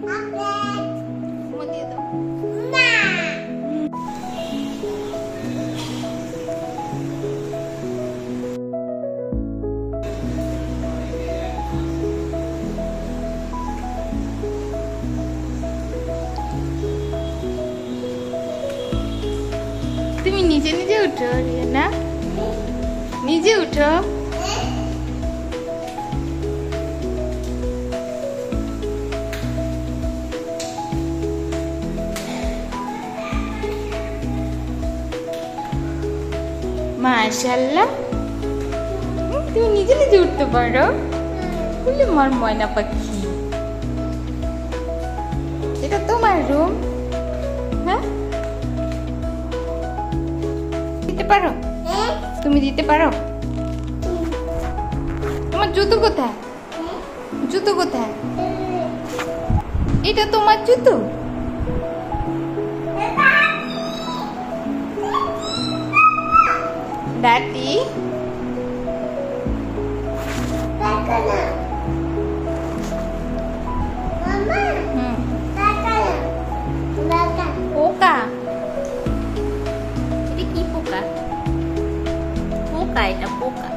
ঘুমো দিয়ে দাও। তুমি নিজে নিজে উঠো রিয়ানা, নিজে উঠো। মাশাআল্লাহ, তুমি নিজে নিজে উঠতে পারো। বলে মার ময়না পাখি, এটা তোমার রুম। হ্যাঁ, দিতে পারো? তুমি দিতে পারো? তোমার জুতো কোথায়? জুতো কোথায়? এটা তোমার জুতো? Daddy? পোকা? এটা কি পোকা? পোকা, এটা পোকা।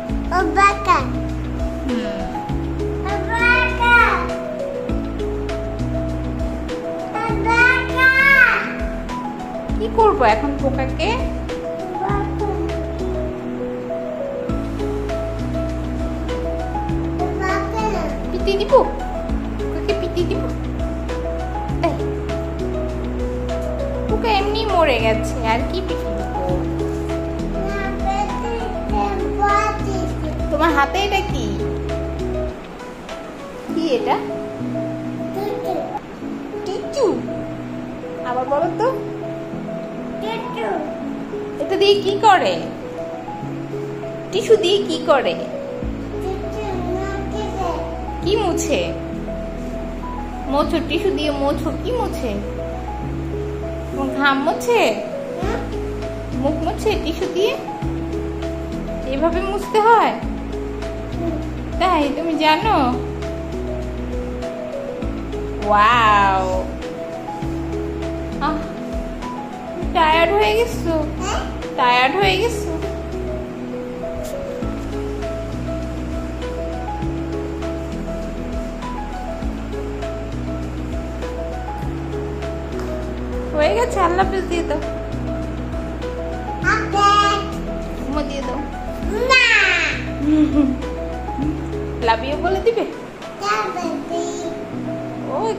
কি করবো এখন পোকাকে? পিটি দিব? ওকে পিটি দিব? পোকা এমনি মরে গেছে, আর কি পিটি দিব? তোমার হাতে এটা কি? কি এটা? টিচু? আবার বলো তো। এটা দিয়ে কি করে? টিস্যু দিয়ে কি করে? কি মুছে? মোছো, টিস্যু দিয়ে মোছো। কি মুছে? ঘাম মুছে? মুখ মুছে টিস্যু দিয়ে? এভাবে মুছতে হয়? তাই তুমি জানো? ওয়াও, টায়ার্ড হয়ে গেছো? টায়ার্ড হয়ে গেছো? হয়ে গেছে, আল্লাহ হাফেজ দিয়ে দাও। ঘুমো দিয়ে দাও। লাভ ইউ বলে দিবে? ওই